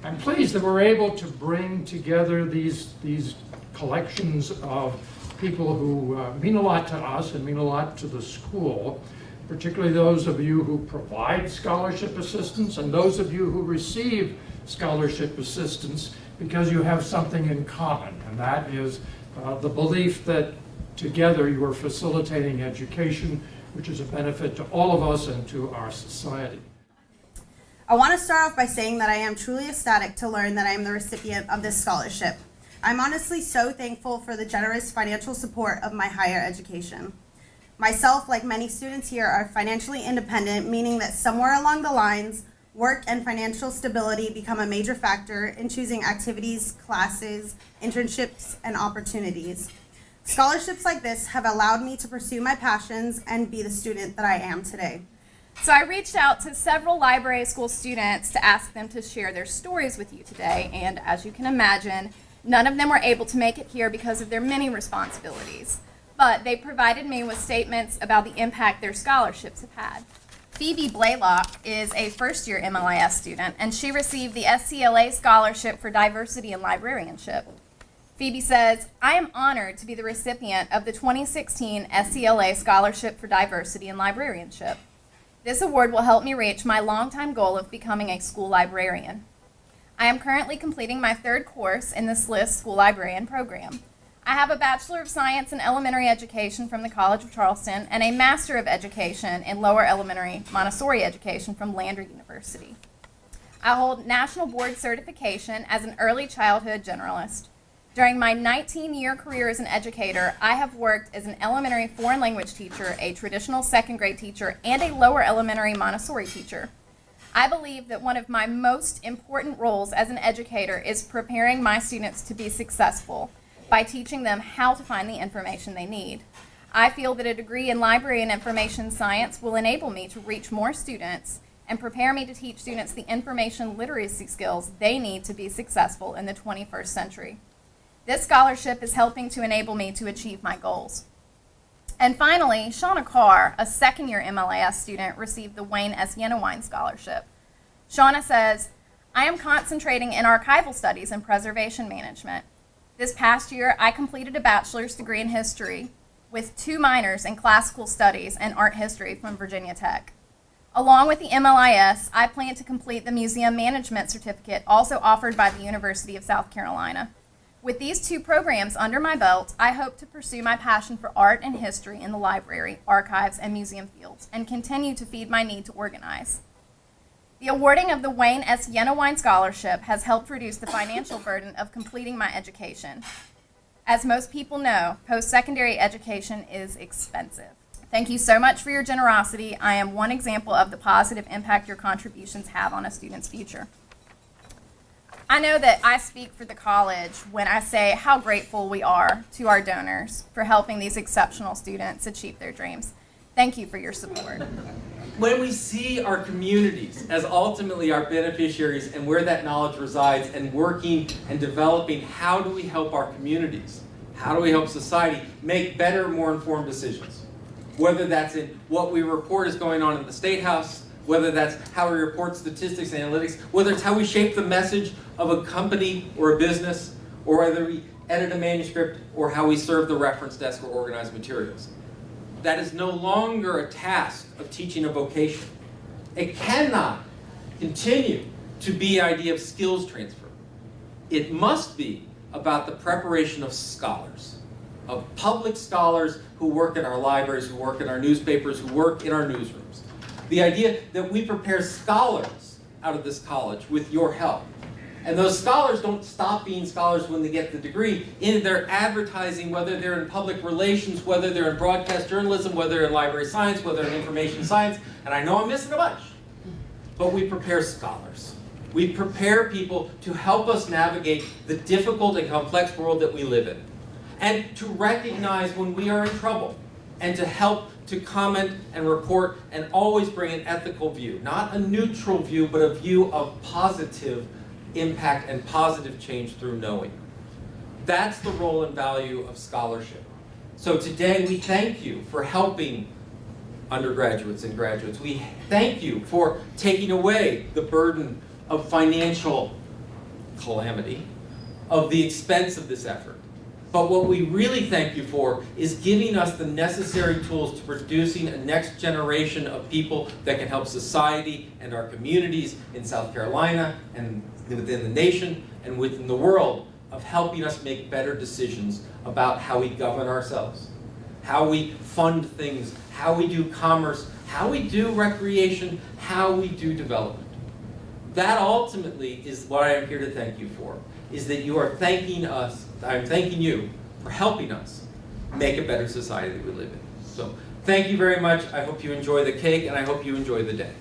I'm pleased that we're able to bring together these collections of people who mean a lot to us and mean a lot to the school, particularly those of you who provide scholarship assistance and those of you who receive scholarship assistance, because you have something in common, and that is the belief that together you are facilitating education, which is a benefit to all of us and to our society. I want to start off by saying that I am truly ecstatic to learn that I am the recipient of this scholarship. I'm honestly so thankful for the generous financial support of my higher education. Myself, like many students here, are financially independent, meaning that somewhere along the lines, work and financial stability become a major factor in choosing activities, classes, internships, and opportunities. Scholarships like this have allowed me to pursue my passions and be the student that I am today. So I reached out to several library school students to ask them to share their stories with you today, and as you can imagine, none of them were able to make it here because of their many responsibilities. But they provided me with statements about the impact their scholarships have had. Phoebe Blaylock is a first-year MLIS student, and she received the SCLA Scholarship for Diversity in Librarianship. Phoebe says, "I am honored to be the recipient of the 2016 SCLA Scholarship for Diversity in Librarianship. This award will help me reach my longtime goal of becoming a school librarian. I am currently completing my third course in the SLIS School Librarian program. I have a Bachelor of Science in Elementary Education from the College of Charleston and a Master of Education in Lower Elementary Montessori Education from Lander University. I hold National Board Certification as an Early Childhood Generalist. During my 19-year career as an educator, I have worked as an elementary foreign language teacher, a traditional second grade teacher, and a lower elementary Montessori teacher. I believe that one of my most important roles as an educator is preparing my students to be successful by teaching them how to find the information they need. I feel that a degree in library and information science will enable me to reach more students and prepare me to teach students the information literacy skills they need to be successful in the 21st century. This scholarship is helping to enable me to achieve my goals." And finally, Shauna Carr, a second-year MLIS student, received the Wayne S. Yenawine Scholarship. Shauna says, "I am concentrating in archival studies and preservation management. This past year, I completed a bachelor's degree in history with 2 minors in classical studies and art history from Virginia Tech. Along with the MLIS, I plan to complete the museum management certificate also offered by the University of South Carolina. With these 2 programs under my belt, I hope to pursue my passion for art and history in the library, archives, and museum fields, and continue to feed my need to organize. The awarding of the Wayne S. Yenawine Scholarship has helped reduce the financial burden of completing my education. As most people know, post-secondary education is expensive. Thank you so much for your generosity. I am one example of the positive impact your contributions have on a student's future." I know that I speak for the college when I say how grateful we are to our donors for helping these exceptional students achieve their dreams. Thank you for your support. When we see our communities as ultimately our beneficiaries and where that knowledge resides and working and developing, how do we help our communities? How do we help society make better, more informed decisions? Whether that's in what we report is going on in the State House, whether that's how we report statistics and analytics, whether it's how we shape the message of a company or a business, or whether we edit a manuscript, or how we serve the reference desk or organize materials. That is no longer a task of teaching a vocation. It cannot continue to be an idea of skills transfer. It must be about the preparation of scholars, of public scholars who work in our libraries, who work in our newspapers, who work in our newsrooms. The idea that we prepare scholars out of this college with your help. And those scholars don't stop being scholars when they get the degree. In their advertising, whether they're in public relations, whether they're in broadcast journalism, whether they're in library science, whether they're in information science, and I know I'm missing a bunch, but we prepare scholars. We prepare people to help us navigate the difficult and complex world that we live in, and to recognize when we are in trouble, and to help to comment and report and always bring an ethical view, not a neutral view, but a view of positive impact and positive change through knowing. That's the role and value of scholarship. So today we thank you for helping undergraduates and graduates. We thank you for taking away the burden of financial calamity, of the expense of this effort. But what we really thank you for is giving us the necessary tools to producing a next generation of people that can help society and our communities in South Carolina and within the nation and within the world of helping us make better decisions about how we govern ourselves, how we fund things, how we do commerce, how we do recreation, how we do development. That ultimately is what I am here to thank you for, is that you are thanking us, I'm thanking you for helping us make a better society that we live in. So thank you very much. I hope you enjoy the cake and I hope you enjoy the day.